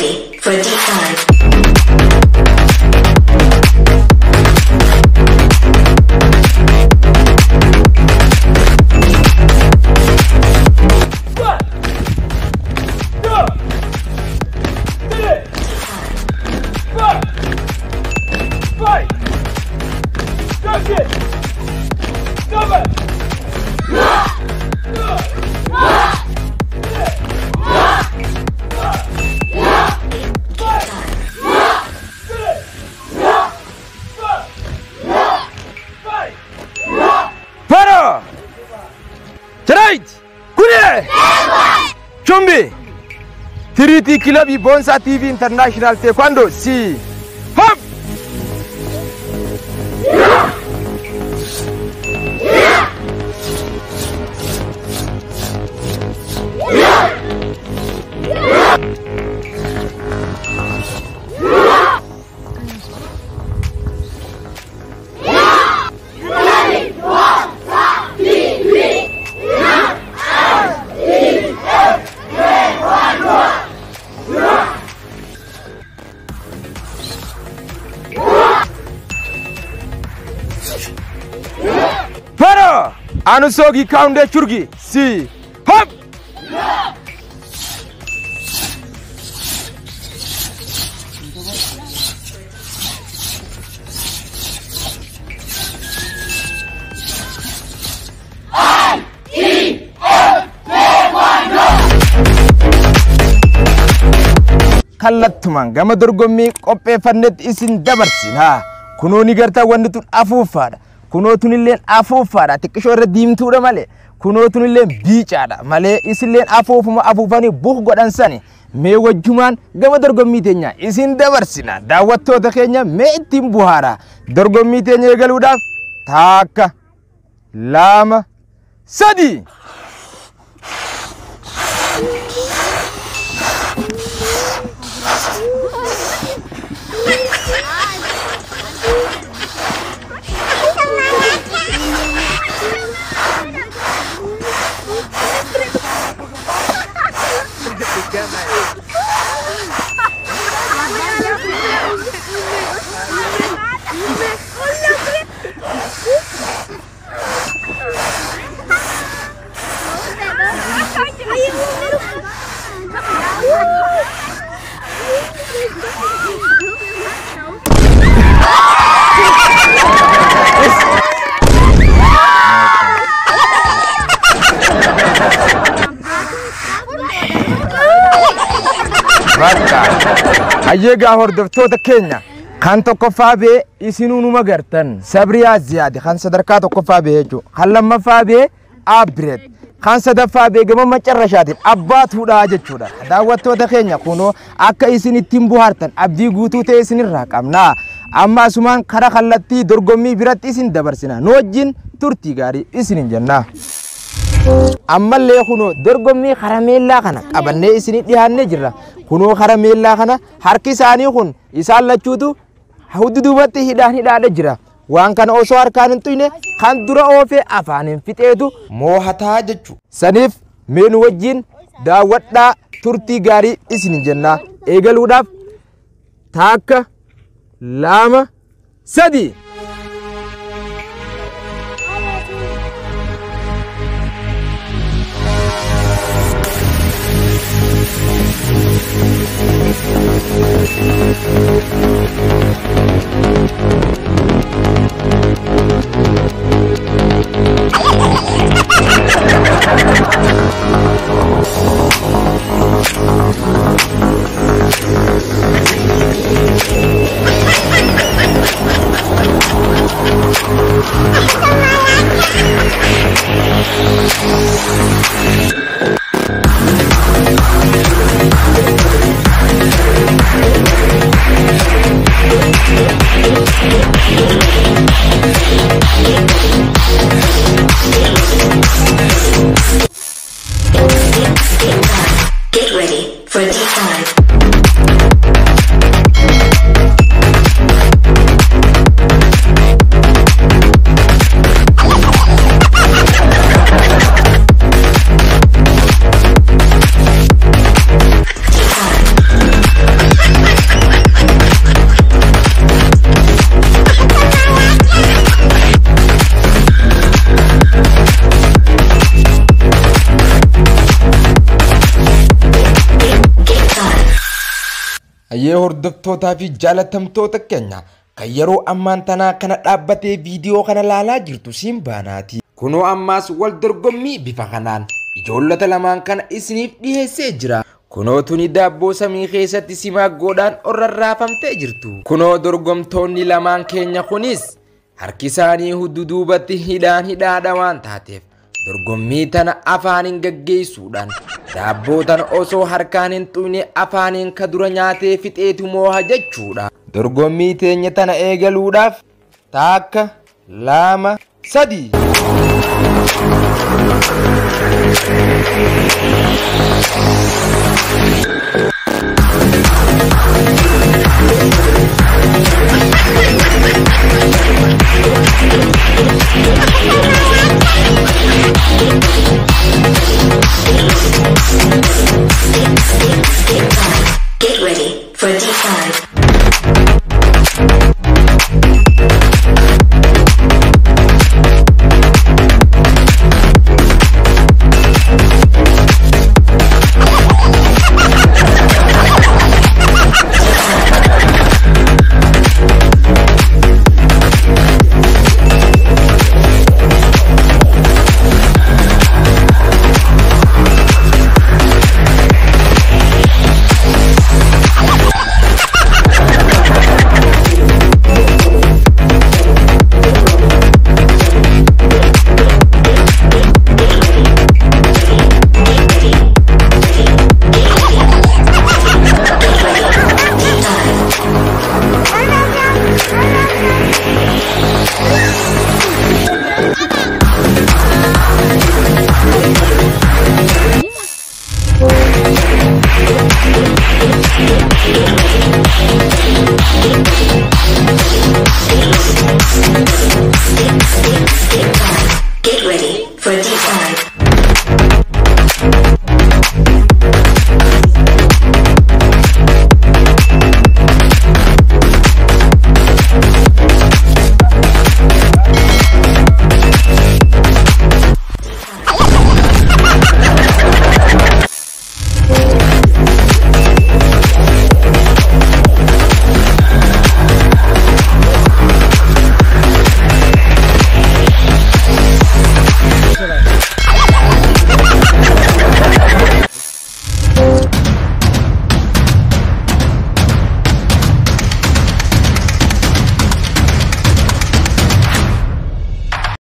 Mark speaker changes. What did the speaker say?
Speaker 1: ready for a deep dive.
Speaker 2: Tiriti kilabii Bonsa TV International Taekwondo si hop Anusogi kaunde churgi si hop kallattuman gama dorgommii qopheeffannetti isin dabarsina kunooni gartaa wanni tun afuufaadha kunootun illeen afuufaadha xiqqishoo irra diimtuudha malee kunootun illeen biicaadha malee isilleen afuufuma afuufanii buh godhansani mee wajjumaan gama dorgommii teenya isin dabarsina daawwattoota keenya mee ittiin buhaara dorgommii teenya eegaluudhaaf takka lama sadi Ayega hordoftoota keenya kan tokkoffaa bee isinuu numa gartan sabriyaa ziyaade kan sadarkaa tokkoffaa bee jechuudha kan lammaffaa bee abreed kan sadaffaa bee gama macarrashaatiin abbaatuudha jechuudha daawwattoota keenya kunoo akka isin ittiin buhartan abdii guutuu ta'e isinirraa qabna amma asumaan karaa kallattii dorgommii biratti isin dabarsina nu wajjin turtii gaarii isinin jenna ammallee kunoo dorgommii karameellaa kana qabannee isin dhiyaannee jirra kunoo karameellaa kana harki isaanii kun isaan lachuutu hudduubatti hidhaadha jira waan kana osoo harkaan hin tuyne kan dura oofee afaaniin fixeetu moohataa jechu saniif meenu wajjin daawwadhaa turtii gaarii isin jenna eegaluudhaaf takka lama sadi
Speaker 1: Get ready for a deep dive.
Speaker 2: Hayyee hordoftootaa fi jaalatamtoota keenya kan yeroo ammaan tanaa kana dhaabbatee viidiyoo kana laalaa jirtu siin baanaati. Kunoo ammaas wal dorgommii bifa kanaan ijoollota lamaan kana isiniif dhiheessee jira. Kunoo tuni daabboo samii keessatti simaaggoodhaan orrarraafamtee jirtu. Kunoo dorgomtoonni lamaan keenya kunis harki isaanii hudduubatti hidhaadha waan taateef dorgommii tana afaaniin gaggeessuudhaan daabboo tana osoo harkaan hin tuqne afaaniin ka dura nyaatee fixeetu mooha jechuudha. Dorgommii teenya tana eegaluudhaaf takka, lama, sadi.
Speaker 1: Get ready for deep dive.